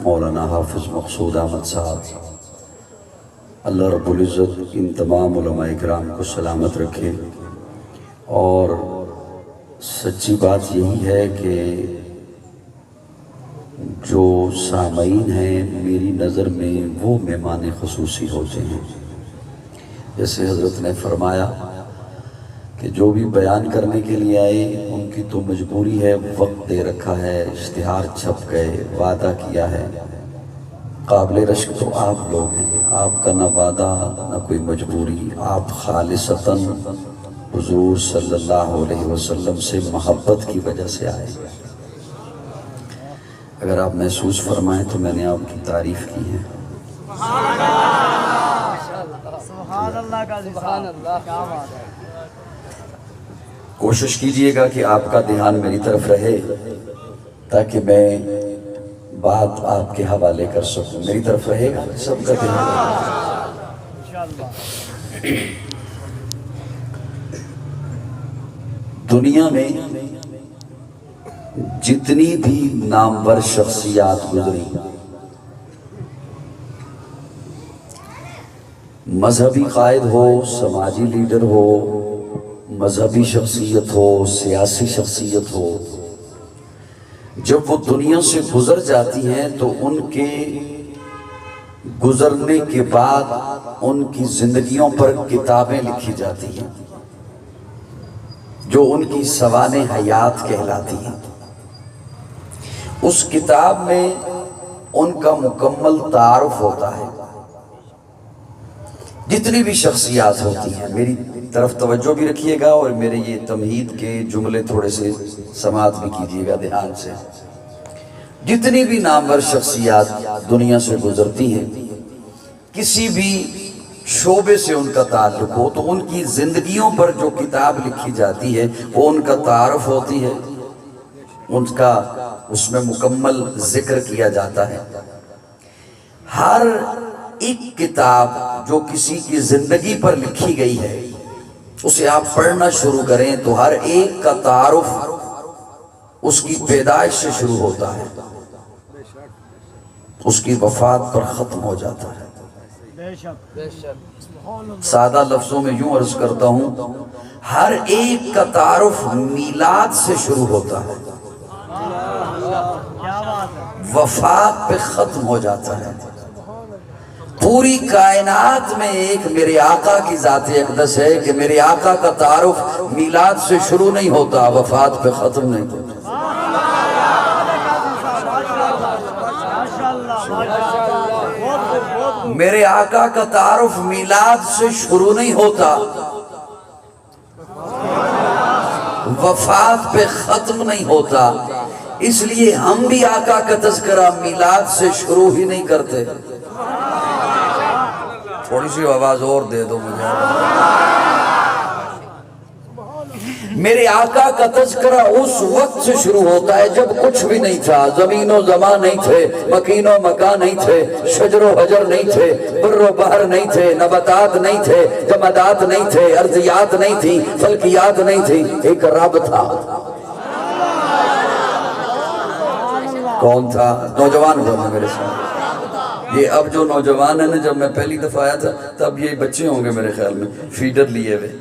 مولانا حافظ مقصود احمد صاحب، اللہ رب العزت ان تمام علماء اکرام کو سلامت رکھے۔ اور سچی بات یہی ہے کہ جو سامعین ہیں میری نظر میں وہ مہمان خصوصی ہوتے ہیں۔ جیسے حضرت نے فرمایا کہ جو بھی بیان کرنے کے لیے آئے ان کی تو مجبوری ہے، وقت دے رکھا ہے، اشتہار چھپ گئے، وعدہ کیا ہے۔ قابل رشک تو آپ لوگ ہیں، آپ کا نہ وعدہ نہ کوئی مجبوری، آپ خالصتاً حضور صلی اللہ علیہ وسلم سے محبت کی وجہ سے آئے۔ اگر آپ محسوس فرمائیں تو میں نے آپ کی تعریف کی ہے۔ کوشش کیجئے گا کہ آپ کا دھیان میری طرف رہے تاکہ میں بات آپ کے حوالے کر سکوں۔ میری طرف رہے گا سب کا دھیان۔ دنیا میں جتنی بھی نامور شخصیات گزری، مذہبی قائد ہو، سماجی لیڈر ہو، مذہبی شخصیت ہو، سیاسی شخصیت ہو، جب وہ دنیا سے گزر جاتی ہیں تو ان کے گزرنے کے بعد ان کی زندگیوں پر کتابیں لکھی جاتی ہیں جو ان کی سوانح حیات کہلاتی ہیں۔ اس کتاب میں ان کا مکمل تعارف ہوتا ہے۔ جتنی بھی شخصیات ہوتی ہیں، میری طرف توجہ بھی رکھیے گا اور میرے یہ تمہید کے جملے تھوڑے سے سماعت بھی کیجیے گا دھیان سے۔ جتنی بھی نامور شخصیات دنیا سے گزرتی ہیں، کسی بھی شعبے سے ان کا تعلق ہو تو ان کی زندگیوں پر جو کتاب لکھی جاتی ہے وہ ان کا تعارف ہوتی ہے، ان کا اس میں مکمل ذکر کیا جاتا ہے۔ ہر ایک کتاب جو کسی کی زندگی پر لکھی گئی ہے اسے آپ پڑھنا شروع کریں تو ہر ایک کا تعارف اس کی پیدائش سے شروع ہوتا ہے، اس کی وفات پر ختم ہو جاتا ہے۔ سادہ لفظوں میں یوں عرض کرتا ہوں، ہر ایک کا تعارف میلاد سے شروع ہوتا ہے، وفات پہ ختم ہو جاتا ہے۔ پوری کائنات میں ایک میرے آقا کی ذات اقدس ہے کہ میرے آقا کا تعارف میلاد سے شروع نہیں ہوتا، وفات پہ ختم نہیں ہوتا۔ میرے آقا کا تعارف میلاد سے شروع نہیں ہوتا، وفات پہ ختم نہیں ہوتا۔ اس لیے ہم بھی آقا کا تذکرہ میلاد سے شروع ہی نہیں کرتے۔ تھوڑی سی آواز اور دے دو مجھے۔ میرے آقا کا تذکرہ اس وقت سے شروع ہوتا ہے جب کچھ بھی نہیں تھا، زمین و زمان نہیں تھے، مکین و مکان نہیں تھے، شجر و حجر نہیں تھے، بر و بحر نہیں تھے، نباتات نہیں تھے، جمادات نہیں تھے، ارضیات نہیں تھی، فلکیات نہیں تھی، ایک رب تھا۔ کون تھا؟ نوجوان بولنا میرے ساتھ۔ یہ اب جو نوجوان ہیں نا، جب میں پہلی دفعہ آیا تھا تب یہ بچے ہوں گے میرے خیال میں، فیڈر لیے ہوئے،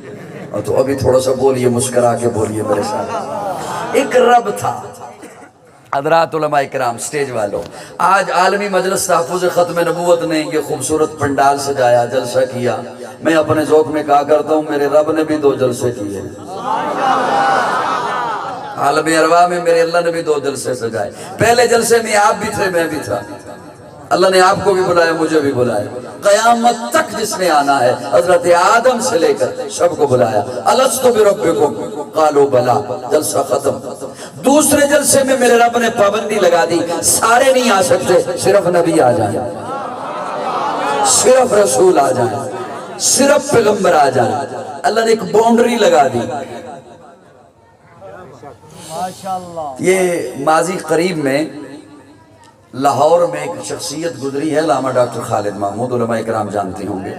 اور تو ابھی تھوڑا سا بولیے، مسکرا کے بولیے میرے ساتھ۔ ایک رب تھا۔ حضرات علماء اکرام، سٹیج والوں، آج عالمی مجلس تحفظ ختم نبوت نے یہ خوبصورت پنڈال سجایا، جلسہ کیا۔ میں اپنے ذوق میں کہا کرتا ہوں میرے رب نے بھی 2 جلسے کیے، عالم ارواح میں میرے اللہ نے بھی 2 جلسے سجائے۔ پہلے جلسے میں آپ بھی تھے، میں بھی تھا، اللہ نے آپ کو بھی بلایا، مجھے بھی بلایا۔ قیامت تک جس نے آنا ہے حضرت آدم سے لے کر سب کو بلایا۔ الستو بربکم قالوا بلا، جلسہ ختم۔ دوسرے جلسے میں میرے رب نے پابندی لگا دی، سارے نہیں آ سکتے، صرف نبی آ جائیں، صرف رسول آ جائیں، صرف پیغمبر آ جائیں۔ اللہ نے ایک باؤنڈری لگا دی۔ یہ ماضی قریب میں لاہور میں ایک شخصیت گزری ہے، علامہ ڈاکٹر خالد محمود، علماء اکرام جانتے ہوں گے۔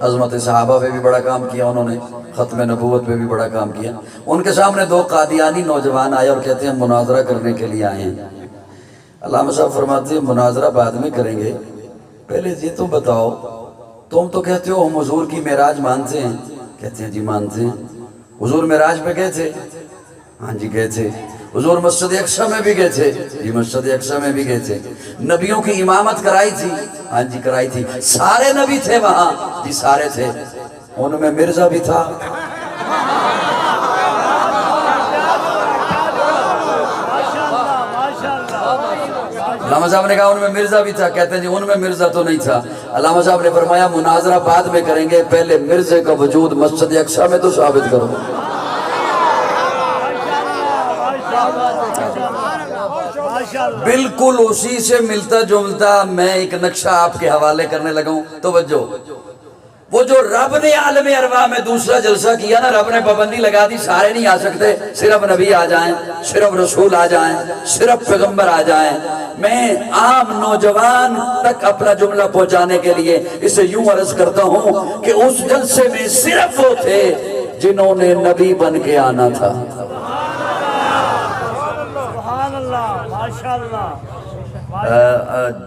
عظمت صحابہ پہ بھی بڑا کام کیا انہوں نے، ختم نبوت پہ بھی بڑا کام کیا۔ ان کے سامنے 2 قادیانی نوجوان آئے اور کہتے ہیں ہم مناظرہ کرنے کے لیے آئے ہیں۔ علامہ صاحب فرماتے ہیں مناظرہ بعد میں کریں گے، پہلے یہ تم بتاؤ، تم تو کہتے ہو ہم حضور کی معراج مانتے ہیں، کہتے ہیں جی مانتے ہیں۔ حضور معراج پہ گئے تھے؟ ہاں جی گئے تھے۔ حضور مسجد اقصی میں بھی گئے تھے؟ جی مسجد اقصی میں بھی گئے تھے۔ نبیوں کی امامت کرائی تھی؟ ہاں جی کرائی تھی۔ سارے نبی تھے وہاں؟ جی سارے تھے۔ ان میں مرزا بھی تھا؟ علامہ صاحب نے کہا ان میں مرزا بھی تھا، کہتے ہیں جی ان میں مرزا تو نہیں تھا۔ علامہ صاحب نے فرمایا مناظرہ بعد میں کریں گے، پہلے مرزے کا وجود مسجد اقصی میں تو ثابت کرو۔ بالکل اسی سے ملتا جلتا میں ایک نقشہ آپ کے حوالے کرنے لگا ہوں، توجہ۔ وہ جو رب نے عالم ارواح میں دوسرا جلسہ کیا نا، رب نے پابندی لگا دی سارے نہیں آ سکتے، صرف نبی آ جائیں، صرف رسول آ جائیں، صرف پیغمبر آ جائیں۔ میں عام نوجوان تک اپنا جملہ پہنچانے کے لیے اسے یوں عرض کرتا ہوں کہ اس جلسے میں صرف وہ تھے جنہوں نے نبی بن کے آنا تھا۔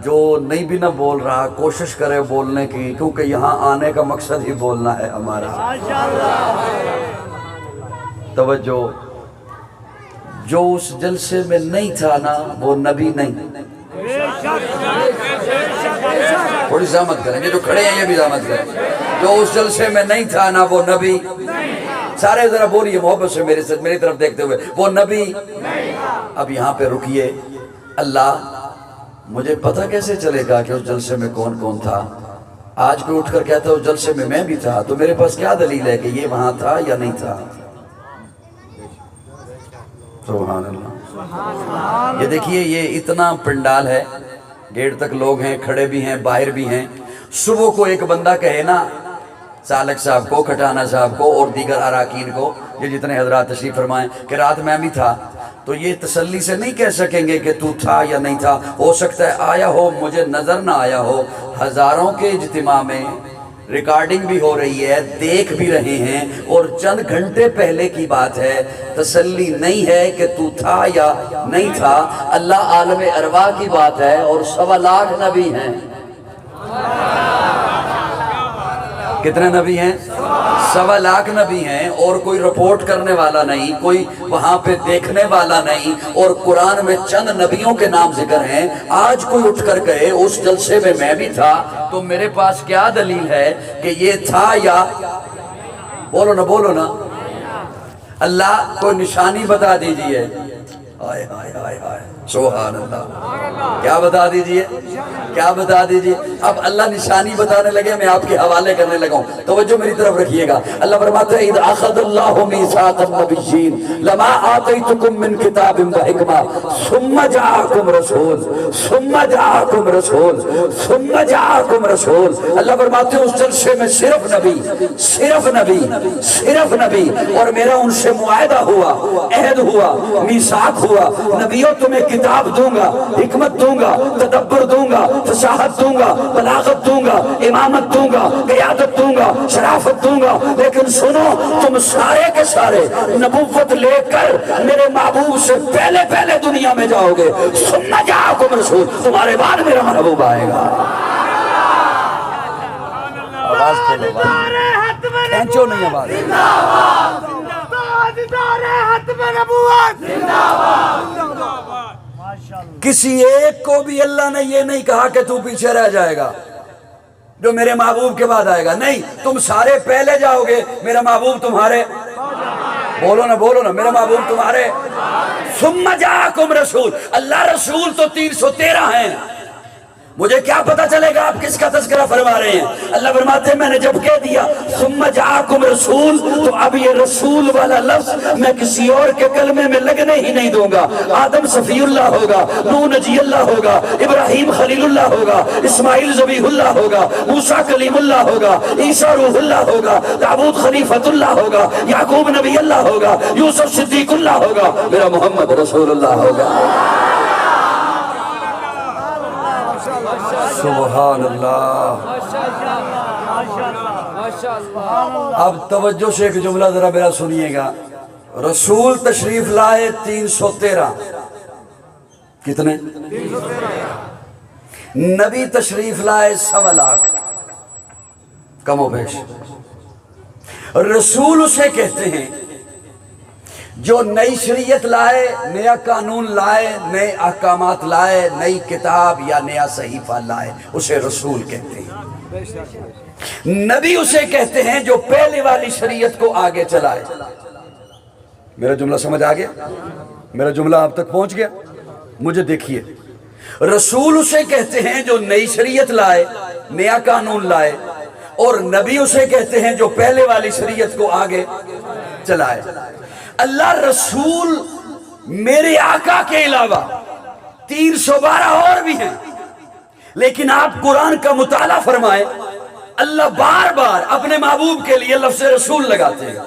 جو نہیں بھی نہ بول رہا کوشش کرے بولنے کی، کیونکہ یہاں آنے کا مقصد ہی بولنا ہے ہمارا۔ توجہ، جو اس جلسے میں نہیں تھا نا وہ نبی نہیں۔ تھوڑی زحمت کریں، جو کھڑے ہیں یہ بھی زحمت کریں۔ جو اس جلسے میں نہیں تھا نا وہ نبی، سارے ذرا بولیے محبت سے میری طرف دیکھتے ہوئے، وہ نبی۔ اب یہاں پہ رکیے، اللہ مجھے پتہ کیسے چلے گا کہ اس جلسے میں کون کون تھا؟ آج کوئی اٹھ کر کہتا ہے اس جلسے میں میں بھی تھا، تو میرے پاس کیا دلیل ہے کہ یہ وہاں تھا یا نہیں تھا؟ سبحان اللہ۔ یہ دیکھیے، یہ اتنا پنڈال ہے، گیٹ تک لوگ ہیں، کھڑے بھی ہیں، باہر بھی ہیں۔ صبح کو ایک بندہ کہے نا، سالک صاحب کو، کھٹانہ صاحب کو اور دیگر اراکین کو، یہ جتنے حضرات تشریف فرمائیں، کہ رات میں بھی تھا، تو یہ تسلی سے نہیں کہہ سکیں گے کہ تو تھا یا نہیں تھا۔ ہو سکتا ہے آیا ہو، مجھے نظر نہ آیا ہو۔ ہزاروں کے اجتماع میں ریکارڈنگ بھی ہو رہی ہے، دیکھ بھی رہے ہیں، اور چند گھنٹے پہلے کی بات ہے، تسلی نہیں ہے کہ تو تھا یا نہیں تھا۔ اللہ عالم ارواح کی بات ہے، اور 1.25 لاکھ نبی ہیں۔ کتنے نبی ہیں؟ 1.25 لاکھ نبی ہیں، اور کوئی رپورٹ کرنے والا نہیں، کوئی وہاں پہ دیکھنے والا نہیں، اور قرآن میں چند نبیوں کے نام ذکر ہیں۔ آج کوئی اٹھ کر کہے اس جلسے میں میں بھی تھا، تو میرے پاس کیا دلیل ہے کہ یہ تھا یا؟ بولو نا، بولو نا۔ اللہ کوئی نشانی بتا دیجئے۔ آئے آئے آئے آئے، سبحان اللہ۔ کیا بتا دیجئے؟ کیا بتا دیجئے؟ اب اللہ نشانی بتانے لگے، میں آپ کے حوالے کرنے لگا ہوں، توجہ میری طرف رکھیے گا۔ اللہ فرماتا ہے اِذْ أَخَذَ اللَّهُ مِيثَاقَ النَّبِيِّينَ لَمَا آتَيْتُكُم مِّن كِتَابٍ وَحِكْمَةٍ ثُمَّ جَاءَكُمْ رَسُولٌ ثُمَّ جَاءَكُمْ رَسُولٌ ثُمَّ جَاءَكُمْ رَسُولٌ۔ اللہ فرماتے ہیں اس جلسے میں صرف نبی، صرف نبی، صرف نبی، اور میرا ان سے معاہدہ ہوا، عہد ہوا، میثاق ہوا، نبیوں تمہیں کتاب دوں گا، حکمت دوں گا، تدبر دوں گا، فصاحت دوں گا، بلاغت دوں گا، امامت دوں گا، قیادت دوں گا، شرافت دوں گا، لیکن سنو تم سارے کے سارے نبوت لے کر میرے محبوب سے پہلے پہلے دنیا میں جاؤ گے۔ ثم جاءکم رسول، تمہارے بعد میرا محبوب آئے گا۔ آواز کھولو، کھینچو نہیں آواز۔ کسی ایک کو بھی اللہ نے یہ نہیں کہا کہ تو پیچھے رہ جائے گا جو میرے محبوب کے بعد آئے گا، نہیں، تم سارے پہلے جاؤ گے، میرا محبوب تمہارے، بولو نا، بولو نا، میرا محبوب تمہارے۔ ثم جاءکم رسول، اللہ رسول تو 313 ہیں، مجھے کیا پتا چلے گا آپ کس کا تذکرہ فرما رہے ہیں؟ اللہ فرماتے ہیں میں نے جب کہہ دیا ثم جاءکم رسول، تو اب یہ رسول والا لفظ میں کسی اور کے کلمے میں لگنے ہی نہیں دوں گا۔ آدم صفی اللہ ہوگا، نوح نجی اللہ ہوگا، ابراہیم خلیل اللہ ہوگا، اسماعیل ذبیح اللہ ہوگا، موسیٰ کلیم اللہ ہوگا، عیسیٰ روح اللہ ہوگا، داؤد خلیفۃ اللہ ہوگا، یعقوب نبی اللہ ہوگا، یوسف صدیق اللہ ہوگا، میرا محمد رسول اللہ ہوگا۔ سبحان اللہ۔ اب توجہ سے ایک جملہ ذرا میرا سنیے گا۔ رسول تشریف لائے 313، کتنے؟ نبی تشریف لائے 1.25 لاکھ، کم و بیش۔ رسول اسے کہتے ہیں جو نئی شریعت لائے، نیا قانون لائے، نئے احکامات لائے، نئی کتاب یا نیا صحیفہ لائے، اسے رسول کہتے ہیں۔ نبی اسے کہتے ہیں جو پہلے والی شریعت کو آگے چلائے۔ میرا جملہ سمجھ آ گیا؟ میرا جملہ آپ تک پہنچ گیا؟ مجھے دیکھیے، رسول اسے کہتے ہیں جو نئی شریعت لائے، نیا قانون لائے، اور نبی اسے کہتے ہیں جو پہلے والی شریعت کو آگے چلائے۔ اللہ رسول میرے آقا کے علاوہ 312 اور بھی ہیں، لیکن آپ قرآن کا مطالعہ فرمائیں، اللہ بار بار اپنے محبوب کے لیے لفظ رسول لگاتے ہیں۔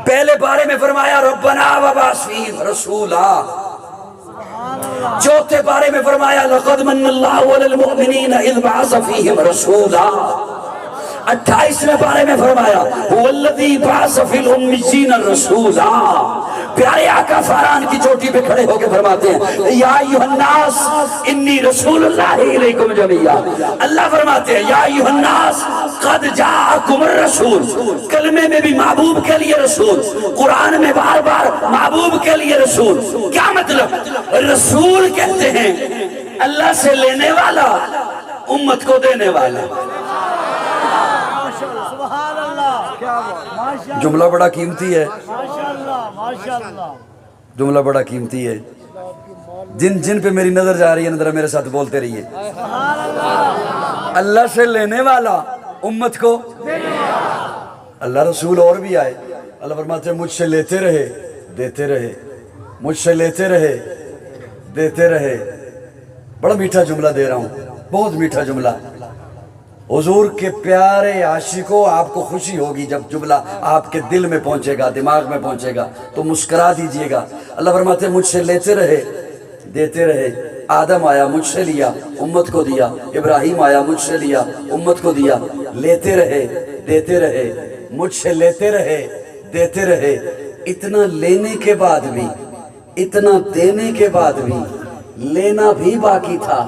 پہلے بارے میں فرمایا ربنا وبعث فیہم رسولا، چوتھے بارے میں فرمایا لقد من اللہ علی المؤمنین اذ بعث فیہم رسولا، 28ویں بارے میں فرمایا هو الذی بعث فی الأمیین رسولا۔ پیارے آقا فاران کی چوٹی پہ کھڑے ہو کے فرماتے ہیں یا ایھا الناس انی رسول اللہ الیکم جمیعا۔ اللہ فرماتے ہیں یا ایھا الناس قد جاءکم الرسول، کلمے میں بھی محبوب کے لیے رسول، قرآن میں بار بار محبوب کے لیے رسول۔ کیا مطلب؟ رسول کہتے ہیں اللہ سے لینے والا، امت کو دینے والا۔ جملہ بڑا قیمتی ہے، جملہ بڑا قیمتی ہے۔ جن جن پہ میری نظر جا رہی ہے ذرا میرے ساتھ بولتے رہیے۔ اللہ سے لینے والا، امت کو اللہ رسول اور بھی آئے، اللہ فرماتے ہیں مجھ سے لیتے رہے دیتے رہے، مجھ سے لیتے رہے دیتے رہے۔ بڑا میٹھا جملہ دے رہا ہوں، بہت میٹھا جملہ۔ حضور کے پیارے عاشقوں، آپ کو خوشی ہوگی جب جملہ آپ کے دل میں پہنچے گا، دماغ میں پہنچے گا تو مسکرا دیجئے گا۔ اللہ فرماتے ہیں مجھ سے لیتے رہے دیتے رہے۔ آدم آیا مجھ سے لیا، امت کو دیا۔ ابراہیم آیا مجھ سے لیا، امت کو دیا۔ لیتے رہے دیتے رہے، مجھ سے لیتے رہے دیتے رہے۔ اتنا لینے کے بعد بھی، اتنا دینے کے بعد بھی لینا بھی باقی تھا۔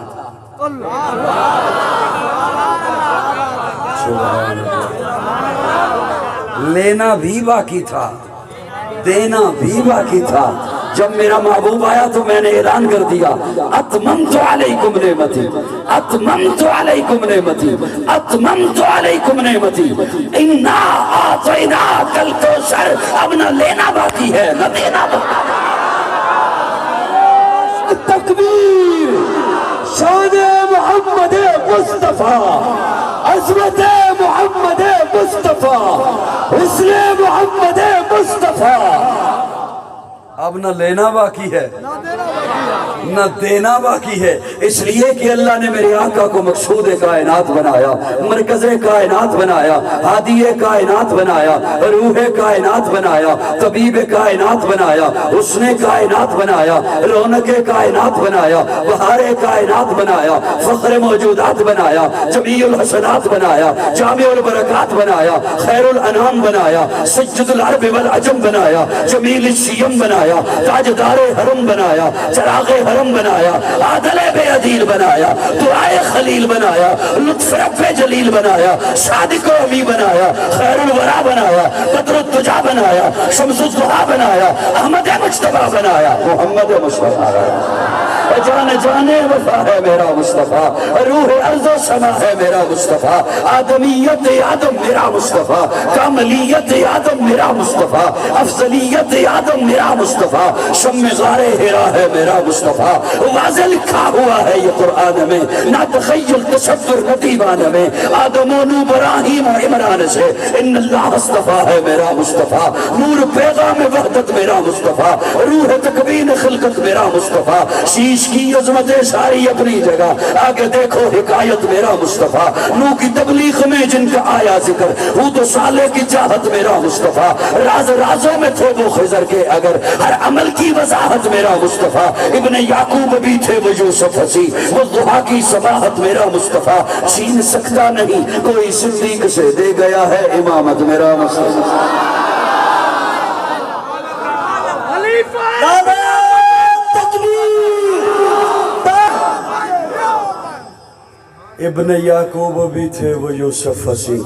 لینا بھی باقی تھا، دینا بھی باقی تھا۔ جب میرا محبوب آیا تو میں نے اعلان کر دیا اتممت علیکم نعمتی، اتممت علیکم نعمتی، اتممت علیکم نعمتی، انا اعطیناک الکوثر۔ اب نہ لینا باقی ہے نہ دینا باقی ہے۔ تکبیر، شان محمد مصطفیٰ، عظمت محمد مصطفیٰ، حسن محمد مصطفیٰ۔ اب نہ لینا باقی ہے نہ دینا باقی ہے، اس لیے کہ اللہ نے میرے آقا کو مقصود کائنات بنایا، مرکز کائنات بنایا، ہادی کائنات بنایا، روح کائنات بنایا، طبیب کائنات بنایا، حسن کائنات بنایا، رونق کائنات بنایا، بہار کائنات بنایا، فخر موجودات بنایا، جمیع الحسنات بنایا، جامع البرکات بنایا، خیر الانام بنایا، سجد العرب والعجم بنایا، جمیل الشیم بنایا، تاجدار حرم بنایا، چراغ حرم بنایا، عادل بے عدیل بنایا، دعائے خلیل بنایا، لطف رب جلیل بنایا، صادق و امی بنایا، خیر الورا بنایا، بدر الدجا بنایا، شمس الضحا بنایا، احمد مجتبی بنایا، محمد مصطفیٰ۔ جان جانے وفا ہے میرا مصطفیٰ، روح ارض و سما ہے میرا مصطفیٰ، آدمیت آدم میرا مصطفیٰ، کاملیت آدم میرا مصطفیٰ، افضلیت آدم میرا مصطفیٰ، شم غار ہرا ہے میرا مصطفیٰ۔ واضح لکھا ہوا ہے یہ قرآن میں، نہ تخیل تصور نہ دیوان میں، آدم و نو ابراہیم و عمران سے ان اللہ اصطفیٰ ہے میرا مصطفیٰ، نور پیغام وحدت میرا مصطفیٰ، روح تکوین خلقت میرا مصطفیٰ، شیش کی عظمت ساری اپنی جگہ، آگے دیکھو حکایت میرا مصطفیٰ، نو کی تبلیغ میں جن کا آیا ذکر، حود و صالح کی چاہت میرا مصطفیٰ، راز رازوں میں تھے وہ خضر کے اگر، ہر عمل کی وضاحت میرا مصطفیٰ، ابن یعقوب بھی تھے وہ یوسف ہنسی، وہ ضحیٰ کی سماحت میرا مصطفیٰ، چھین سکتا نہیں کوئی صدیق سے، دے گیا ہے امامت میرا مصطفیٰ۔ تکبیر ابن یعقوب بھی تھے وہ یوسف ہسی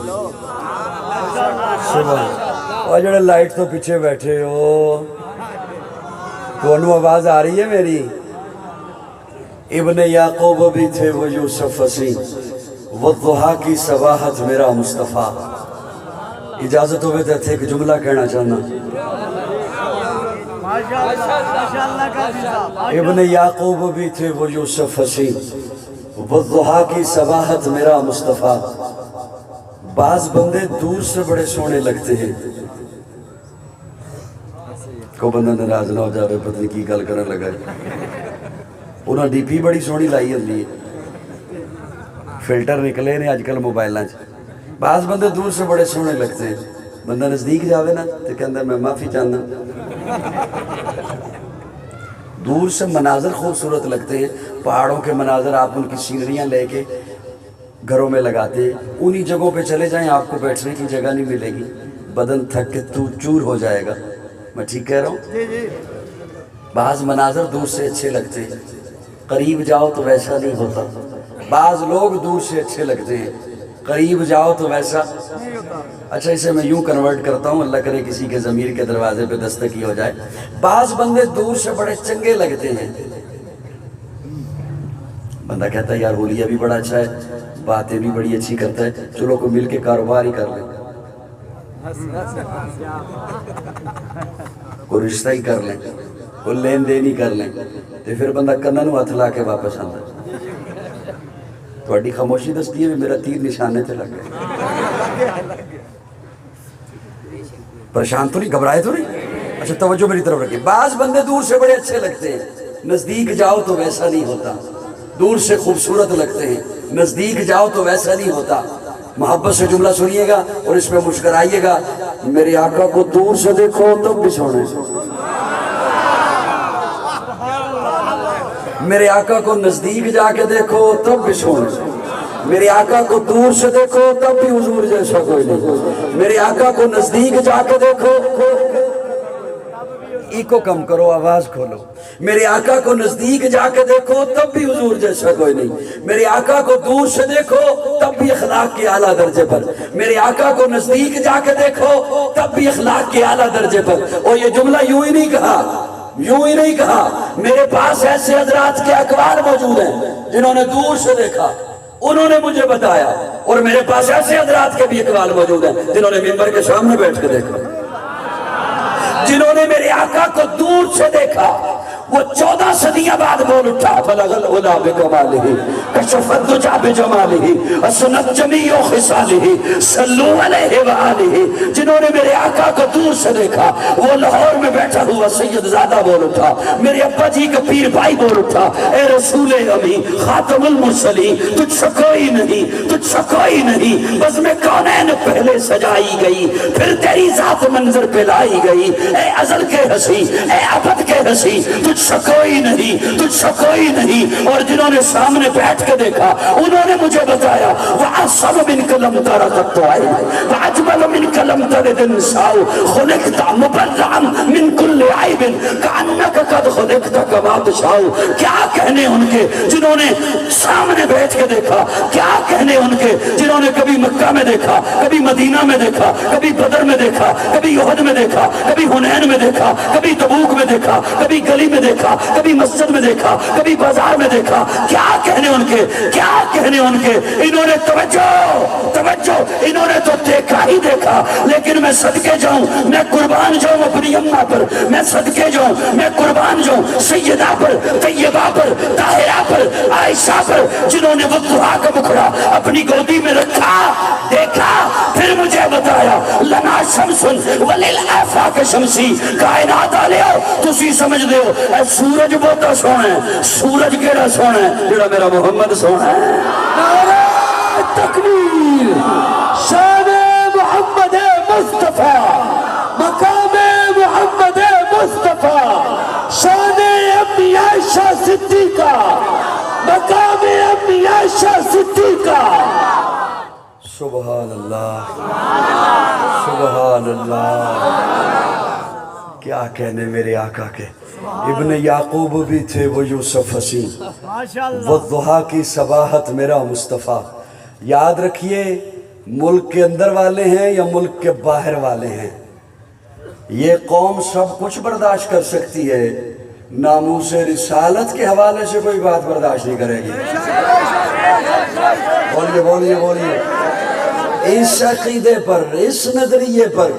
اور جڑے لائٹ تو پیچھے بیٹھے ہو کونوں آواز آ رہی ہے میری ابن یعقوب بھی تھے وہ یوسف ہسی والضحا کی صباحت میرا مصطفیٰ اجازت ہوئے تھے ایک جملہ کہنا چاہنا ابن یعقوب بھی تھے وہ یوسف ہسی والضحا کی صباحت میرا مصطفیٰ بعض بندے دور سے بڑے سونے لگتے ہیں کو بندہ ناراض نہ ہو جاوے پتہ کی گل کرنے لگا انہاں ڈی پی بڑی سونی لائی ہوندی ہے فلٹر نکلے نے آج کل موبائلاں چ بعض بندے دور سے بڑے سونے لگتے ہیں بندہ نزدیک جاوے نا تو کہندا میں معافی چاہنا دور سے مناظر خوبصورت لگتے ہیں پہاڑوں کے مناظر آپ ان کی سینریاں لے کے گھروں میں لگاتے ہیں انہی جگہوں پہ چلے جائیں آپ کو بیٹھنے کی جگہ نہیں ملے گی بدن تھک کے تو چور ہو جائے گا میں ٹھیک کہہ رہا ہوں بعض مناظر دور سے اچھے لگتے ہیں قریب جاؤ تو ویسا نہیں ہوتا بعض لوگ دور سے اچھے لگتے ہیں قریب جاؤ تو ویسا اچھا اسے میں یوں کنورٹ کرتا ہوں اللہ کرے کسی کے ضمیر کے دروازے پہ دستکی ہو جائے بعض بندے دور سے بڑے چنگے لگتے ہیں بندہ کہتا ہے یار حولیہ بھی بڑا اچھا ہے باتیں بھی بڑی اچھی کرتا ہے چلو کو مل کے کاروبار ہی کر لیں کوئی رشتہ ہی کر لیں کوئی لین دین ہی کر لیں تو پھر بندہ کنن و ہتھ لا کے واپس آتا ہے تھوڑی خاموشی دستی ہے میرا تیر نشانے تھے لگ گئے پریشان تو نہیں گھبرائے تو نہیں اچھا توجہ میری طرف رکھیں بعض بندے دور سے بڑے اچھے لگتے ہیں نزدیک جاؤ تو ویسا نہیں ہوتا دور سے خوبصورت لگتے ہیں نزدیک جاؤ تو ویسا نہیں ہوتا محبت سے جملہ سنیے گا اور اس میں مسکرائیے گا میرے آقا کو دور سے دیکھو تب بھی سونے میرے آقا کو نزدیک جا کے دیکھو تب بھی سونے میرے آقا کو دور سے دیکھو تب بھی حضور جیسا کوئی نہیں میرے آقا کو نزدیک جا کے دیکھو ایکو کم کرو آواز کھولو میرے آقا کو نزدیک جا کے دیکھو تب بھی حضور جیسا کوئی نہیں میرے آقا کو دور سے دیکھو تب بھی اخلاق کے اعلیٰ درجے پر میرے آقا کو نزدیک جا کے دیکھو تب بھی اخلاق کے اعلیٰ درجے پر اور یہ جملہ یوں ہی نہیں کہا میرے پاس ایسے حضرات کے اقوال موجود ہیں جنہوں نے دور سے دیکھا انہوں نے مجھے بتایا اور میرے پاس ایسے حضرات کے بھی اقوال موجود ہیں جنہوں نے ممبر کے سامنے بیٹھ کے دیکھا جنہوں نے میرے آقا کو دور سے دیکھا وہ 14 صدیاں بعد بول اٹھا بلغ العلا بکمالہ کشف الدجا بجمالہ اسنت جمیع خصالہ صلو علیہ وآلہ جنہوں نے میرے آقا کو دور سے دیکھا وہ لاہور میں بیٹھا ہوا سید زادہ بول اٹھا میرے ابا جی کا پیر بھائی بول اٹھا اے رسول امی خاتم المرسلین تجھ سے کوئی نہیں بس میں کونین پہلے سجائی گئی پھر تیری ذات منظر پہ لائی گئی اے ازل کے ہنسی اے ابد کے ہنسی تجھ سے کوئی نہیں اور جنہوں نے سامنے بیٹھ کے دیکھا انہوں نے مجھے بتایا وَعَصَبَ مِنْكَ لَمْ تَرَ قَطُّ عَيْنٍ وَعَجْمَلَ مِنْكَ لَمْ تَلِدْ النِّسَاءُ خُلِقْتَ مُبَرَّعًا مِنْ كُلِّ عَيْبٍ كَأَنَّكَ قَدْ خُلِقْتَ كَمَا تَشَاءُ کیا کہنے ان کے جنہوں نے سامنے بیٹھ کے دیکھا کیا کہنے ان کے جنہوں نے کبھی مکہ میں دیکھا کبھی مدینہ میں دیکھا کبھی بدر میں دیکھا کبھی احد میں دیکھا کبھی حنین میں دیکھا کبھی تبوک میں دیکھا کبھی گلی میں دیکھا کبھی مسجد میں دیکھا کبھی بازار میں دیکھا کیا کہنے ان کے انہوں نے توجہ انہوں نے تو دیکھا ہی دیکھا لیکن میں صدقے جاؤں میں قربان جاؤں اپنی اماں پر میں صدقے جاؤں میں قربان جاؤں سیدہ پر طیبہ پر طاہرہ پر عائشہ پر جنہوں نے وہ دعا کا بکھڑا اپنی گودی میں رکھا دیکھا پھر مجھے بتایا لنا شمسن وللآفاق شمسی کائنات آلیو تسی سمجھ دے ہو اے سورج بہتا سونا ہے سورج کیڑا سونا ہے جڑا میرا محمد سونا ہے نعرہ تکبیر شان محمد مصطفیٰ مقام محمد مصطفیٰ شان امی عائشہ صدیقہ مقام امی عائشہ صدیقہ سبحان اللہ سبحان اللہ کیا کہنے میرے آقا کے، ابن یعقوب بھی تھے وہ یوسف حسین، والضحا کی صباحت میرا مصطفیٰ۔ یاد رکھیے ملک کے اندر والے ہیں یا ملک کے باہر والے ہیں، یہ قوم سب کچھ برداشت کر سکتی ہے، ناموس رسالت کے حوالے سے کوئی بات برداشت نہیں کرے گی۔ بولیے بولیے بولیے۔ اس عقیدے پر، اس نظریے پر،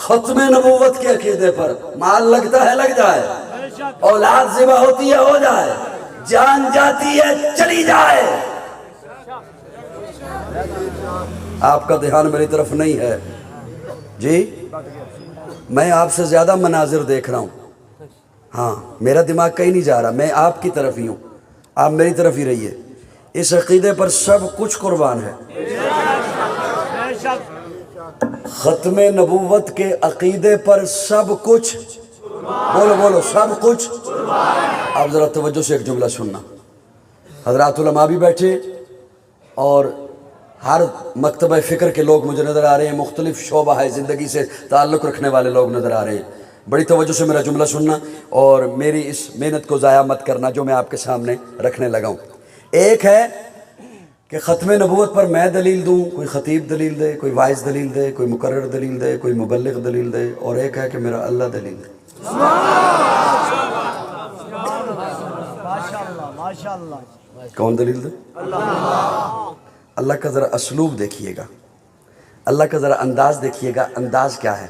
ختم نبوت کے عقیدے پر مال لگتا ہے لگ جائے، اولاد ذبح ہوتی ہے ہو جائے، جان جاتی ہے چلی جائے۔ آپ کا دھیان میری طرف نہیں ہے جی، میں آپ سے زیادہ مناظر دیکھ رہا ہوں، ہاں میرا دماغ کہیں نہیں جا رہا، میں آپ کی طرف ہی ہوں، آپ میری طرف ہی رہیے۔ اس عقیدے پر سب کچھ قربان ہے، ختم نبوت کے عقیدے پر سب کچھ، بولو بولو سب کچھ۔ آپ ذرا توجہ سے ایک جملہ سننا، حضرات علماء بھی بیٹھے اور ہر مکتبہ فکر کے لوگ مجھے نظر آ رہے ہیں، مختلف شعبہ ہے زندگی سے تعلق رکھنے والے لوگ نظر آ رہے ہیں۔ بڑی توجہ سے میرا جملہ سننا اور میری اس محنت کو ضائع مت کرنا جو میں آپ کے سامنے رکھنے لگا ہوں۔ ایک ہے کہ ختم نبوت پر میں دلیل دوں، کوئی خطیب دلیل دے، کوئی وائز دلیل دے، کوئی مقرر دلیل دے، کوئی مبلغ دلیل دے، اور ایک ہے کہ میرا اللہ دلیل دے۔ کون دلیل دے؟ اللہ کا ذرا اسلوب دیکھیے گا، اللہ کا ذرا انداز دیکھیے گا، انداز کیا ہے؟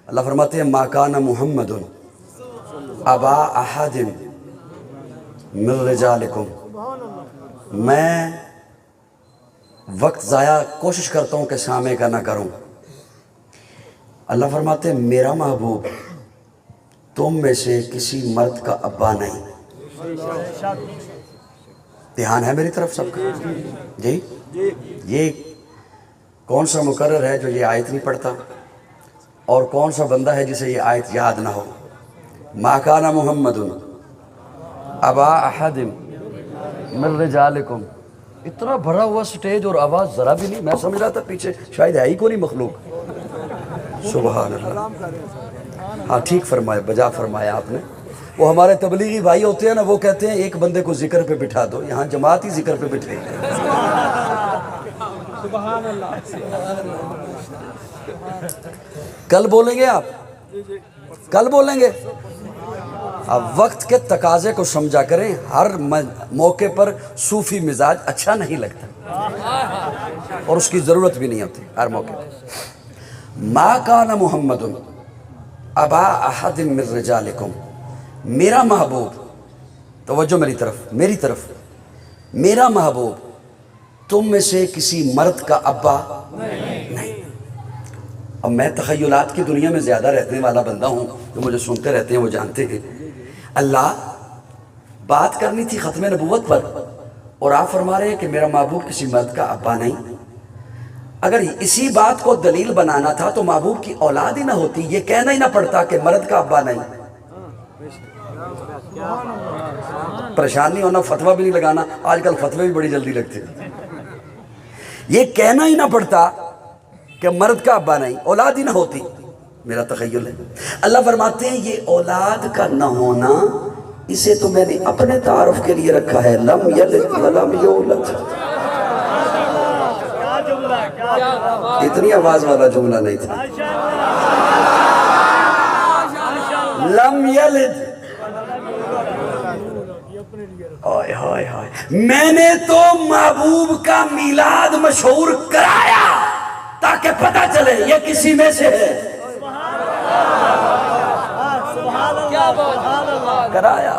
اللہ فرماتے ہیں ما کان محمد ابا احد من رجالکم۔ میں وقت ضائع کوشش کرتا ہوں کہ سامع کا نہ کروں۔ اللہ فرماتے ہیں میرا محبوب تم میں سے کسی مرد کا ابا نہیں۔ دھیان ہے میری طرف سب کا جی؟ یہ کون سا مقرر ہے جو یہ آیت نہیں پڑھتا، اور کون سا بندہ ہے جسے یہ آیت یاد نہ ہو؟ ما کان محمد ابا احد من رجالکم۔ اتنا بھرا ہوا سٹیج اور آواز ذرا بھی نہیں، میں سمجھ رہا تھا پیچھے شاید ہے ہی کوئی نہیں مخلوق۔ سبحان اللہ، ہاں ٹھیک فرمایا، بجا فرمایا آپ نے۔ وہ ہمارے تبلیغی بھائی ہوتے ہیں نا، وہ کہتے ہیں ایک بندے کو ذکر پہ بٹھا دو، یہاں جماعت ہی ذکر پہ بٹھے۔ کل بولیں گے آپ، کل بولیں گے۔ اب وقت کے تقاضے کو سمجھا کریں، ہر موقع پر صوفی مزاج اچھا نہیں لگتا اور اس کی ضرورت بھی نہیں ہوتی ہر موقع پر۔ ما کان محمد ابا احد من رجالکم، میرا محبوب، توجہ میری طرف، میرا محبوب تم میں سے کسی مرد کا ابا نہیں۔ اب میں تخیلات کی دنیا میں زیادہ رہنے والا بندہ ہوں، جو مجھے سنتے رہتے ہیں وہ جانتے ہیں۔ اللہ بات کرنی تھی ختم نبوت پر اور آپ فرما رہے ہیں کہ میرا محبوب کسی مرد کا ابا نہیں۔ اگر اسی بات کو دلیل بنانا تھا تو محبوب کی اولاد ہی نہ ہوتی، یہ کہنا ہی نہ پڑتا کہ مرد کا ابا نہیں۔ پریشان نہیں ہونا، فتویٰ بھی نہیں لگانا، آج کل فتوے بھی بڑی جلدی لگتے ہیں۔ یہ کہنا ہی نہ پڑتا کہ مرد کا ابا نہیں، اولاد ہی نہ ہوتی، میرا تخیل ہے۔ اللہ فرماتے ہیں یہ اولاد کا نہ ہونا، اسے تو میں نے اپنے تعارف کے لیے رکھا ہے، لم یلد ولم یولد۔ اتنی آواز والا جملہ نہیں تھا۔ لم یلد، میں نے تو محبوب کا میلاد مشہور کرایا تاکہ پتہ چلے یہ کسی میں سے ہے۔ کرایا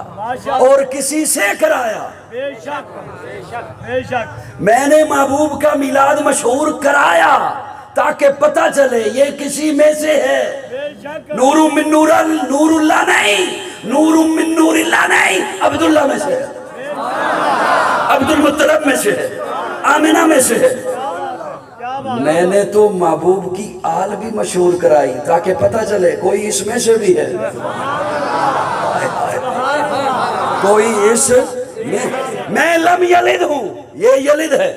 اور کسی سے کرایا۔ میں نے محبوب کا میلاد مشہور کرایا تاکہ پتہ چلے یہ کسی میں سے ہے۔ نور من نور اللہ نہیں، نور من نور اللہ نہیں، عبداللہ میں سے ہے، عبد المطلب میں سے ہے، آمنہ میں سے ہے۔ میں نے تو محبوب کی آل بھی مشہور کرائی تاکہ پتہ چلے کوئی اس میں سے بھی ہے، کوئی اس میں لم یلد ہوں، یہ یلد ہے،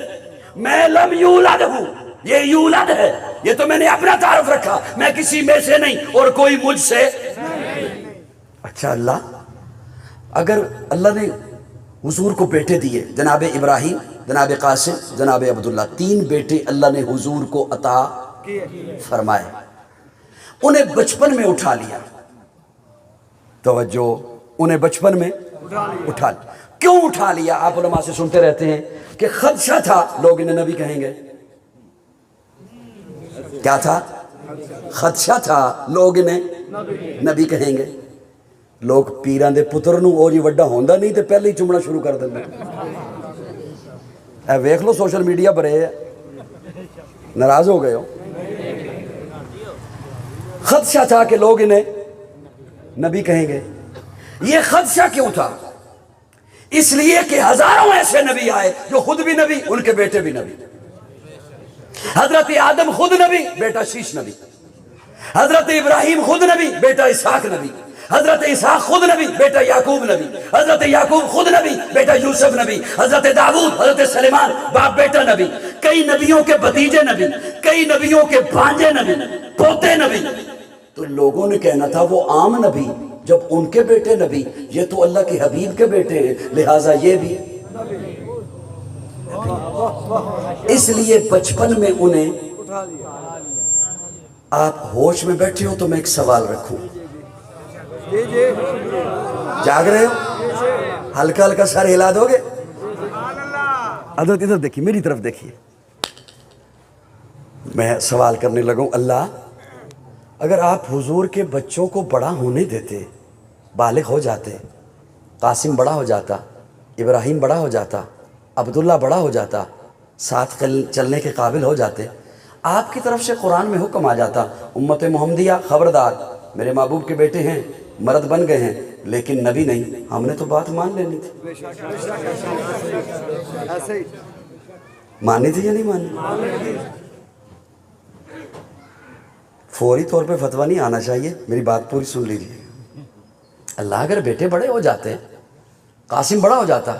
میں لم یولد ہوں، یہ یولد ہے۔ یہ تو میں نے اپنا تعارف رکھا، میں کسی میں سے نہیں اور کوئی مجھ سے اچھا اللہ، اگر اللہ نے حضور کو بیٹے دیے، جناب ابراہیم، جناب قاسم، جناب عبداللہ، 3 بیٹے اللہ نے حضور کو عطا فرمائے، انہیں بچپن میں اٹھا لیا، توجہ، انہیں بچپن میں اٹھا لیا۔ کیوں اٹھا لیا؟ آپ علماء سے سنتے رہتے ہیں کہ خدشہ تھا لوگ انہیں نبی کہیں گے۔ کیا تھا؟ خدشہ تھا لوگ انہیں نبی کہیں گے۔ لوگ پیران دے پتر نو او جی وڈا ہوندا نہیں تے پہلے ہی چمڑا شروع کر دیں۔ اے ویکھ لو سوشل میڈیا پر ہے، ناراض ہو گئے ہو۔ خدشہ تھا کہ لوگ انہیں نبی کہیں گے۔ یہ خدشہ کیوں تھا؟ اس لیے کہ ہزاروں ایسے نبی آئے جو خود بھی نبی، ان کے بیٹے بھی نبی۔ حضرت آدم خود نبی، بیٹا شیش نبی۔ حضرت ابراہیم خود نبی، بیٹا اسحاق نبی۔ حضرت اسحاق خود نبی، بیٹا یعقوب نبی۔ حضرت یعقوب خود نبی، بیٹا یوسف نبی۔ حضرت داؤد، حضرت سلیمان، باپ بیٹا نبی۔ کئی نبیوں کے بھتیجے نبی، کئی نبیوں کے بھانجے نبی، پوتے نبی۔ تو لوگوں نے کہنا تھا وہ عام نبی، جب ان کے بیٹے نبی، یہ تو اللہ کے حبیب کے بیٹے ہیں، لہٰذا یہ بھی۔ اس لیے بچپن میں انہیں، آپ ہوش میں بیٹھے ہو تو میں ایک سوال رکھوں، جاگ رہے ہو؟ ہلکا ہلکا سر ہلا دو گے؟ حضرت ادھر دیکھیے، میری طرف دیکھیے، میں سوال کرنے لگوں، اللہ اگر آپ حضور کے بچوں کو بڑا ہونے دیتے، بالغ ہو جاتے، قاسم بڑا ہو جاتا، ابراہیم بڑا ہو جاتا، عبداللہ بڑا ہو جاتا، ساتھ چلنے کے قابل ہو جاتے، آپ کی طرف سے قرآن میں حکم آ جاتا، امت محمدیہ خبردار، میرے محبوب کے بیٹے ہیں، مرد بن گئے ہیں، لیکن نبی نہیں، ہم نے تو بات مان لینی تھی۔ مانی تھی یا نہیں مانی؟ فوری طور پہ فتویٰ نہیں آنا چاہیے، میری بات پوری سن لیجیے۔ اللہ اگر بیٹے بڑے ہو جاتے، قاسم بڑا ہو جاتا،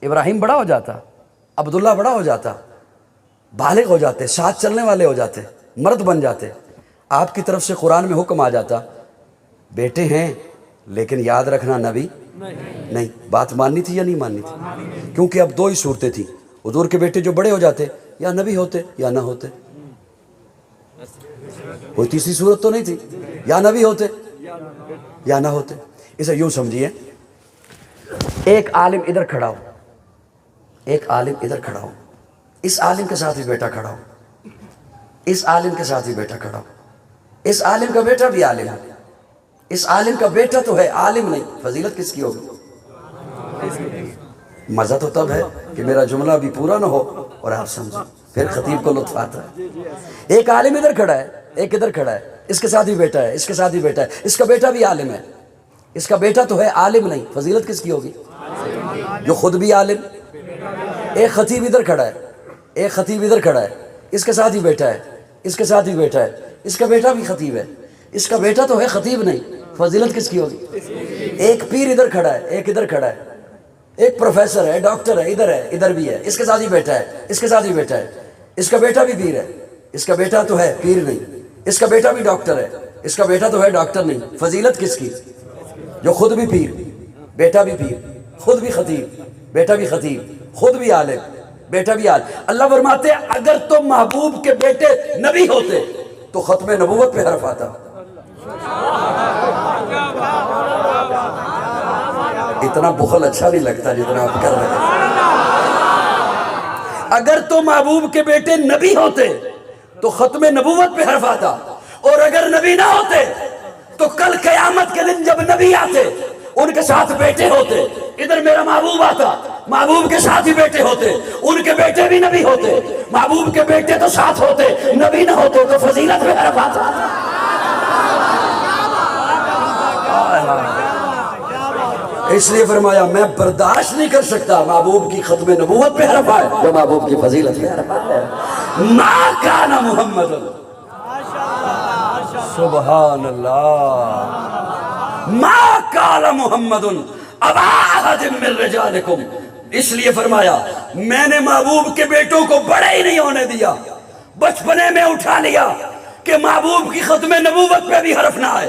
ابراہیم بڑا ہو جاتا، عبداللہ بڑا ہو جاتا، بالغ ہو جاتے، ساتھ چلنے والے ہو جاتے، مرد بن جاتے، آپ کی طرف سے قرآن میں حکم آ جاتا، بیٹے ہیں لیکن یاد رکھنا نبی نہیں، بات ماننی تھی یا نہیں ماننی تھی؟ کیونکہ اب 2 ہی صورتیں تھیں، حضور کے بیٹے جو بڑے ہو جاتے، یا نبی ہوتے یا نہ ہوتے، کوئی تیسری صورت تو نہیں تھی، یا نبی ہوتے یا نہ ہوتے۔ اسے یوں سمجھیے، ایک عالم ادھر کھڑا ہو، ایک عالم ادھر کھڑا ہو، اس عالم کے ساتھ ہی بیٹا کھڑا ہو، اس عالم کے ساتھ ہی بیٹا کھڑا ہو، اس عالم کا بیٹا بھی عالم ہے، اس عالم کا بیٹا تو ہے، عالم نہیں، فضیلت کس کی ہوگی؟ مزہ تو تب ہے کہ میرا جملہ بھی پورا نہ ہو اور آپ سمجھیں، پھر خطیب کو لطف آتا ہے۔ ایک عالم ادھر کھڑا ہے، ایک ادھر کھڑا ہے، اس کے ساتھ ہی بیٹا ہے، اس کے ساتھ ہی بیٹا ہے، اس کا بیٹا بھی عالم ہے، اس کا بیٹا تو ہے، عالم نہیں، فضیلت کس کی ہوگی؟ جو خود بھی عالم۔ ایک خطیب ادھر کھڑا ہے، ایک خطیب ادھر کھڑا ہے، اس کے ساتھ ہی بیٹا ہے، اس کے ساتھ ہی بیٹا ہے، اس کا بیٹا بھی خطیب ہے، اس کا بیٹا تو ہے، خطیب نہیں، فضیلت کس کی ہوگی؟ ایک پیر ادھر کھڑا ہے، ایک ادھر کھڑا ہے، ایک پروفیسر ہے، ڈاکٹر ہے، ادھر بھی ہے، اس کے ساتھ ہی بیٹا ہے، اس کے ساتھ ہی بیٹا ہے، اس کا بیٹا بھی پیر ہے، اس کا بیٹا تو ہے پیر نہیں، اس کا بیٹا بھی ڈاکٹر ہے، اس کا بیٹا تو ہے ڈاکٹر نہیں، فضیلت کس کی؟ جو خود بھی پیر، بیٹا بھی پیر، خود بھی خطیب، بیٹا بھی خطیب، خود بھی عالم، بیٹا بھی عالم۔ اللہ فرماتے ہیں اگر تو محبوب کے بیٹے نبی ہوتے تو ختم نبوت پہ حرف آتا۔ اتنا بخل اچھا نہیں لگتا جتنا آپ کر رہے ہیں۔ اگر تو محبوب کے بیٹے نبی ہوتے تو ختم نبوت پہ حرف آتا، اور اگر نبی نہ ہوتے تو کل قیامت کے دن جب نبی آتے ان کے ساتھ بیٹے ہوتے، ادھر میرا محبوب آتا، محبوب کے ساتھ ہی بیٹے ہوتے، ان کے بیٹے بھی نبی ہوتے، محبوب کے بیٹے تو ساتھ ہوتے، نبی نہ ہوتے تو فضیلت پہ حرف آتا۔ اس لیے فرمایا میں برداشت نہیں کر سکتا محبوب کی ختم نبوت پہ حرف آئے جو محبوب کی فضیلت پہ حرف آئے۔ ما کان محمد، سبحان اللہ، ما کان محمد ابا احد من رجالکم، اس لیے فرمایا میں نے محبوب کے بیٹوں کو بڑے ہی نہیں ہونے دیا، بچپنے میں اٹھا لیا کہ محبوب کی ختم نبوت پہ بھی حرف نہ آئے،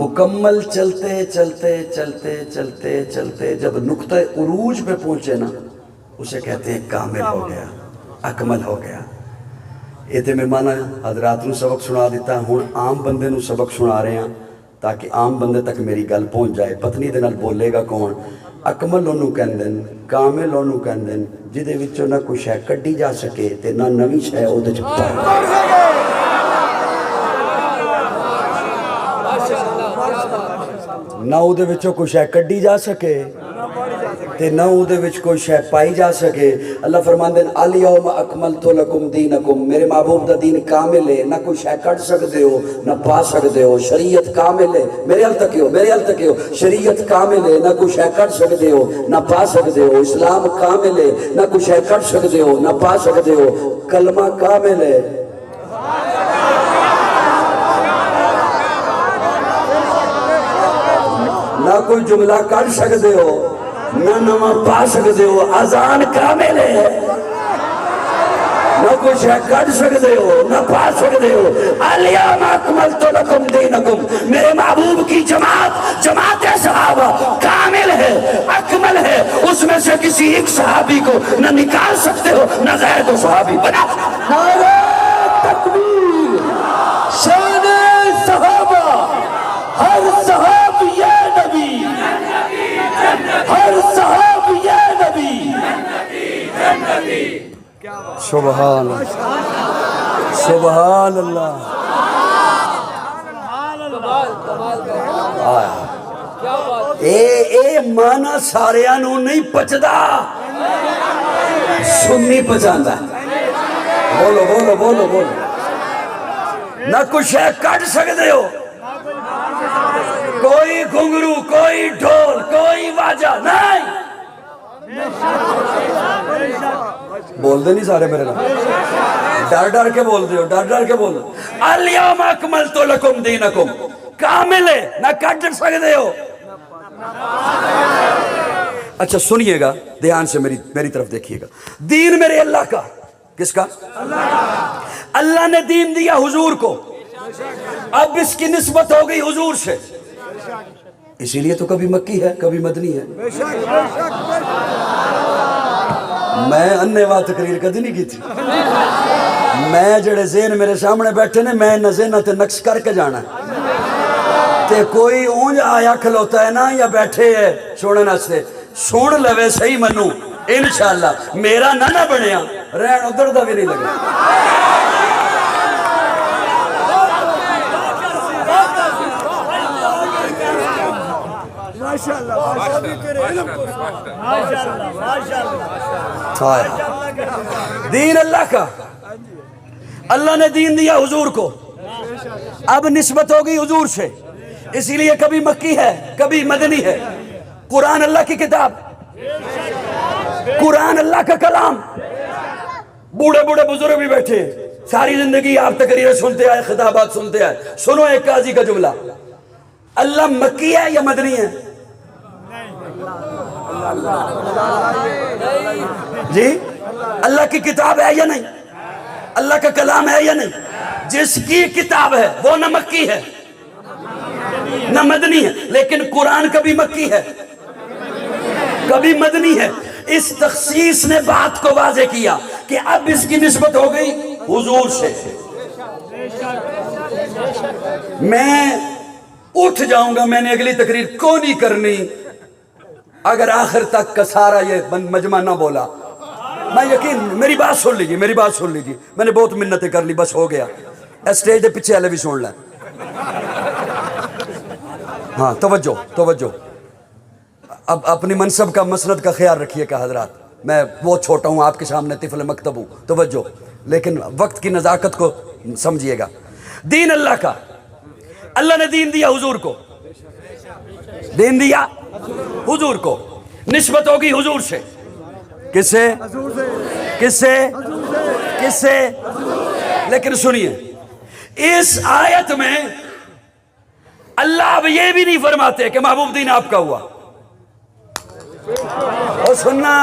مکمل چلتے چلتے چلتے چلتے چلتے جب نقطہ عروج پہ پہنچے نا اسے کہتے ہیں کامل ہو گیا، اکمل ہو گیا۔ یہ تے میں مانا حضرات نو سبق سنا دیتا ہوں، عام بندے نو سبق سنا رہے ہیں تاکہ عام بندے تک میری گل پہنچ جائے۔ پتنی دے نال بولے گا کون؟ اکمل انہوں کہندے ہیں، کامل انہوں کہندے ہیں جدے وچوں نہ کوئی شے کڈی جا سکے تے نہ نویں شے او دے چ نہ او دے وچوں کوئی شے کڈی جا سکے تے نہ او دے وچ کوئی شے پائی جا سکے۔ اللہ فرماندے ہیں الیوم اکملت لکم دینکم، میرے محبوب دا دین کامل ہے، نہ کوئی شے کڈ سکدے ہو نہ پا سکدے ہو۔ شریعت کامل ہے، میرے حل تک ہو، میرے حل تک ہو، شریعت کامل ہے، نہ کوئی شے کڈ سکدے ہو نہ پا سکدے ہو۔ اسلام کامل ہے، نہ کوئی شے کڈ سکدے ہو نہ پا سکدے ہو۔ کلمہ کامل ہے، نہ کوئی جملہ کر سکتے ہو نہ نواں پا سکتے ہو۔ اذان کامل ہے، نہ کوئی شے کر سکتے ہو نہ پا سکتے ہو۔ الیوم اکملت لکم دینکم، میرے محبوب کی جماعت، جماعت صحابہ کامل ہے، اکمل ہے۔ اس میں سے کسی ایک صحابی کو نہ نکال سکتے ہو نہ غیر کو صحابی بنا۔ نعرہ تکبیر، شان صحابہ، ہر صحابی یا نبی، ہر صحابی یا نبی۔ سبحان اللہ، سبحان اللہ، اے مانا سارے نو نہیں پچدا، سنی پچاندا۔ بولو بولو بولو بولو، نہ کچھ ہے کٹ سکتے ہو، کوئی گھنگرو، کوئی ڈھول، کوئی واجہ نہیں۔ بول دے نہیں سارے میرے نام، ڈر ڈر کے بول دے ہو، ڈر ڈر کے بول دے۔ الیوم اکملت لکم دینکم، کامل ہے، نہ کٹ سکتے ہو۔ اچھا سنیے گا دھیان سے، میری طرف دیکھیے گا۔ دین میرے اللہ کا، کس کا؟ اللہ نے دین دیا حضور کو، اب اس کی نسبت ہو گئی حضور سے، اسی لیے تو کبھی مکی ہے کبھی مدنی ہے۔ میں انیوا تقریر کدی نہیں کی تھی، میں جڑے ذہن میرے سامنے بیٹھے نے میں ذہن تے نقش کر کے جانا ہے تے کوئی اونج آیا کھلوتا ہے نا یا بیٹھے ہے سونے ناستے سن لوے صحیح منو انشاءاللہ میرا نہ بنیا رہن ادھر دا بھی نہیں لگا۔ دین اللہ کا، اللہ نے دین دیا حضور کو، اب نسبت ہوگی حضور سے، اسی لیے کبھی مکی ہے کبھی مدنی ہے۔ قرآن اللہ کی کتاب، قرآن اللہ کا کلام، بوڑھے بوڑھے بزرگ بھی بیٹھے ساری زندگی آپ تقریریں سنتے آئے، خطابات سنتے آئے۔ سنو ایک قاضی کا جملہ، اللہ مکی ہے یا مدنی ہے؟ جی اللہ کی کتاب ہے یا نہیں؟ اللہ کا کلام ہے یا نہیں؟ جس کی کتاب ہے وہ نہ مکی ہے نہ مدنی ہے، لیکن قرآن کبھی مکی ہے کبھی مدنی ہے۔ اس تخصیص نے بات کو واضح کیا کہ اب اس کی نسبت ہو گئی حضور سے۔ میں اٹھ جاؤں گا، میں نے اگلی تقریر کو نہیں کرنی اگر آخر تک کا سارا یہ مجمع نہ بولا۔ میں یقین، میری بات سن لیجیے، میری بات سن لیجیے، میں نے بہت منتیں کر لی، بس ہو گیا۔ اسٹیج دے پیچھے والے بھی سن لیں۔ ہاں توجہ توجہ، اب اپنی منصب کا مسند کا خیال رکھیے کہ حضرات میں بہت چھوٹا ہوں، آپ کے سامنے طفل مکتب ہوں، توجہ، لیکن وقت کی نزاکت کو سمجھیے گا۔ دین اللہ کا، اللہ نے دین دیا حضور کو، دین دیا حضور کو، نسبت ہوگی حضور سے، کس سے؟ کس سے؟ کس سے؟ لیکن سنیے اس آیت میں اللہ اب یہ بھی نہیں فرماتے کہ محبوب دین آپ کا ہوا۔ اور سننا،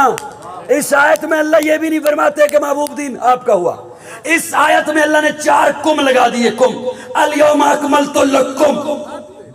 اس آیت میں اللہ یہ بھی نہیں فرماتے کہ محبوب دین آپ کا ہوا۔ اس آیت میں اللہ نے 4 کم لگا دیے، کم، الیوم اکملت لکم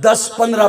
10, 15,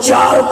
4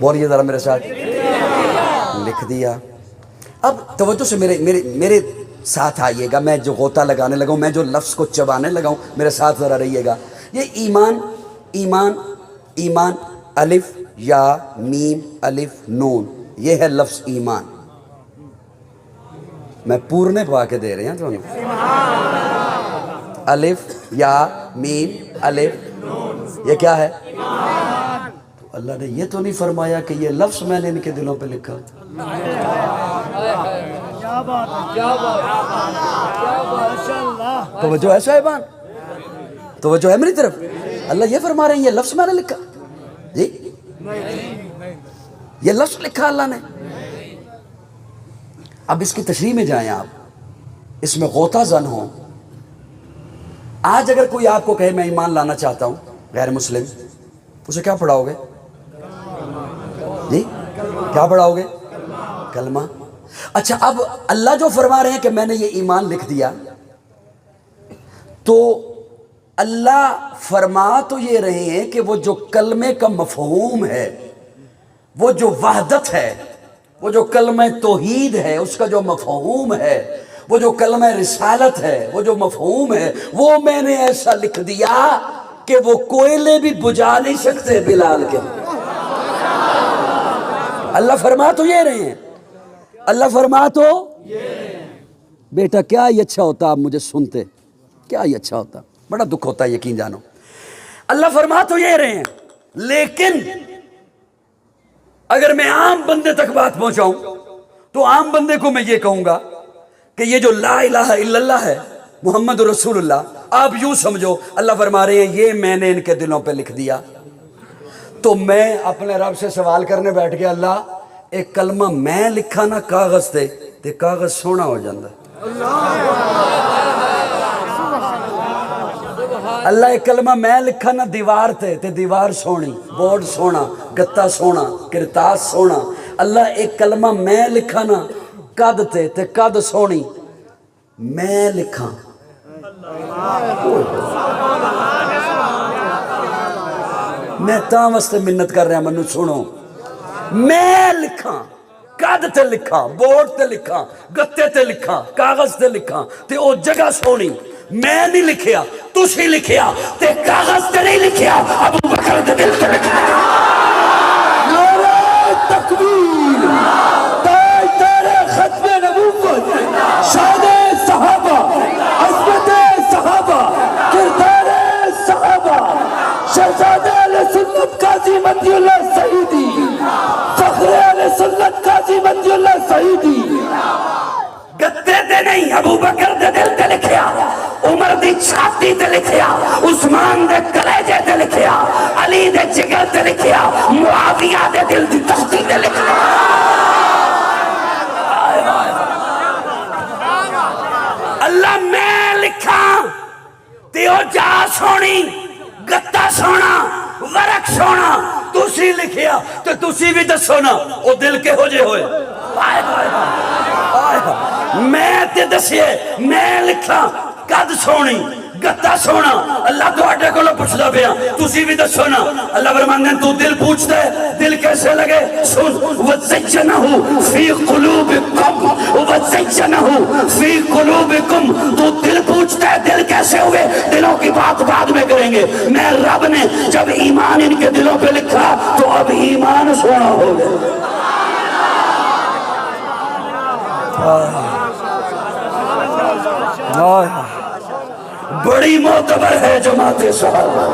بولیے ذرا میرے ساتھ، لکھ دیا۔ اب توجہ سے میرے ساتھ آئیے گا، میں جو غوطہ لگانے لگا ہوں، میں جو لفظ کو چبانے لگا ہوں، میرے ساتھ ذرا رہیے گا۔ یہ ایمان الف یا میم الف نون، یہ ہے لفظ ایمان۔ میں پورنے پا کے دے رہے ہیں تو الف یا میم الف، یہ کیا ہے؟ تو اللہ نے یہ تو نہیں فرمایا کہ یہ لفظ میں نے ان کے دلوں پہ لکھا۔ توجہ ہے صاحبان، توجہ ہے میری طرف؟ اللہ یہ فرما رہے ہیں یہ لفظ میں نے لکھا، جی یہ لفظ لکھا اللہ نے۔ اب اس کی تشریح میں جائیں آپ، اس میں غوطہ زن ہوں۔ آج اگر کوئی آپ کو کہے میں ایمان لانا چاہتا ہوں، غیر مسلم، اسے کیا پڑھاؤ گے؟ جی کیا پڑھاؤ گے؟ کلمہ۔ اچھا اب اللہ جو فرما رہے ہیں کہ میں نے یہ ایمان لکھ دیا، تو اللہ فرما تو یہ رہے ہیں کہ وہ جو کلمے کا مفہوم ہے، وہ جو وحدت ہے، وہ جو کلمہ توحید ہے، اس کا جو مفہوم ہے، وہ جو کلمہ رسالت ہے، وہ جو مفہوم ہے، وہ میں نے ایسا لکھ دیا کہ وہ کوئلے بھی بجھا نہیں سکتے بلال کے۔ اللہ فرما تو یہ رہے ہیں، اللہ فرما تو بیٹا کیا ہی اچھا ہوتا آپ مجھے سنتے، کیا ہی اچھا ہوتا، بڑا دکھ ہوتا ہے یقین جانو۔ اللہ فرما تو یہ رہے ہیں، لیکن اگر میں عام بندے تک بات پہنچاؤں تو عام بندے کو میں یہ کہوں گا کہ یہ جو لا الہ الا اللہ ہے، محمد رسول اللہ، آپ یوں سمجھو اللہ فرما رہے ہیں یہ میں نے ان کے دلوں پہ لکھ دیا۔ تو میں اپنے رب سے سوال کرنے بیٹھ گیا، اللہ ایک کلمہ میں لکھا نا کاغذ تے کاغذ سونا ہو جاندہ۔ اللہ ایک کلمہ میں لکھا نا دیوار تے دیوار سونی، بورڈ سونا، گتا سونا، کرتاس سونا۔ اللہ ایک کلمہ میں لکھا نا قد تے قد سونی، میں لکھا۔ میں تاں واسطے منت کر رہا منو سنو، میں لکھا قد تے لکھا، بورڈ تے لکھا، گتے تے لکھا، کاغذ تے لکھا، تے او جگہ سونی، میں نہیں لکھیا، تسی لکھیا، تے کاغذ تے نہیں لکھیا، ابو بکر دے دل تے لکھیا۔ نعرہ تکبیر، تاج ختم نبوت، شان صحابہ، عظمت صحابہ، کردار صحابہ، شہزادہ علیہ سنت قاضی مندی اللہ سعیدی، فخر علیہ سنت قاضی مندی اللہ سعیدی۔ گتے تے نہیں، ابو بکر دے دل تے لکھیا، عمر دی چھاتی تے لکھیا، عثمان دے کلیجے تے لکھیا، علی دے جگر تے لکھیا، معاویہ دے دل دی تختی تے لکھیا۔ اللہ میں لکھا تیو جا سونی، گتا سونا، ورق سونا، تسی لکھیا تو تسی بھی دسو نا او دل کے ہو جے ہوئے۔ میں تے دسیے میں لکھا قد سونی، گتا سونا، اللہ تو اٹھے کو لو پوچھتا پیا، تسی بھی دسو نا۔ اللہ فرماندے تو دل پوچھتا ہے، دل کیسے لگے؟ سن، وَزَيَّنَهُ فِي قُلُوبِكُمْ وَزَيَّنَهُ فِي قُلُوبِكُمْ۔ تو دل پوچھتا ہے دل کیسے ہوئے؟ دلوں کی بات بعد میں کریں گے۔ میں رب نے جب ایمان ان کے دلوں پہ لکھا تو اب ایمان سونا ہو گئے۔ بڑی معتبر ہے جماعت صحابہ،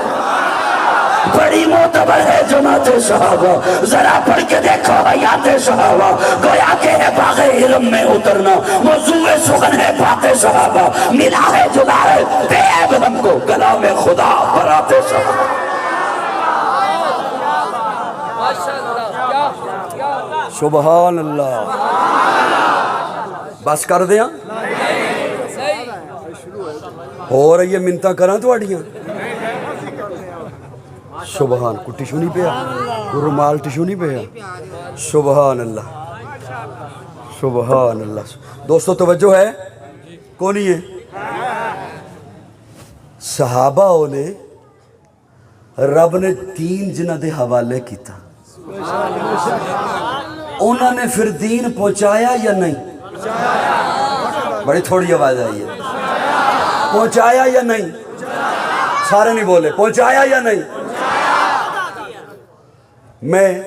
بڑی معتبر ہے جماعت صحابہ۔ ذرا پڑھ کے دیکھو حیات صحابہ، گویا کہ ہے باغ علم میں اترنا، موضوع سخن ہے بات صحابہ، ملا ہے جدا ہے بے عیب ہم کو کلام خدا برات صحابہ۔ سبحان اللہ۔ بس کر دیا ہو رہی ہے منتاں کراں تواڈیاں؟ سبحان، کو ٹشو نہیں پیا، کو رومال ٹشو نہیں پیا؟ سبحان اللہ، سبحان اللہ۔ دوستو توجہ ہے کونی ہے؟ صحابہ نے رب نے 3 جنہ دے حوالے کیتا، انہوں نے پھر دین پہنچایا یا نہیں؟ بڑی تھوڑی آواز آئی ہے، پہنچایا یا نہیں؟ سارے نہیں بولے، پہنچایا یا نہیں؟ میں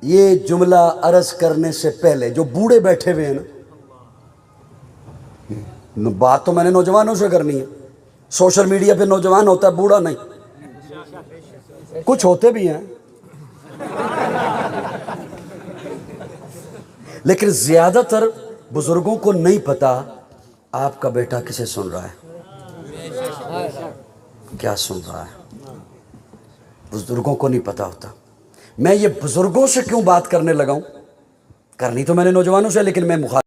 یہ جملہ عرض کرنے سے پہلے جو بوڑھے بیٹھے ہوئے ہیں نا، بات تو میں نے نوجوانوں سے کرنی ہے، سوشل میڈیا پہ نوجوان ہوتا ہے، بوڑھا نہیں، کچھ ہوتے بھی ہیں لیکن زیادہ تر بزرگوں کو نہیں پتا آپ کا بیٹا کسے سن رہا ہے، کیا سن رہا ہے، بزرگوں کو نہیں پتا ہوتا۔ میں یہ بزرگوں سے کیوں بات کرنے لگا ہوں، کرنی تو میں نے نوجوانوں سے، لیکن میں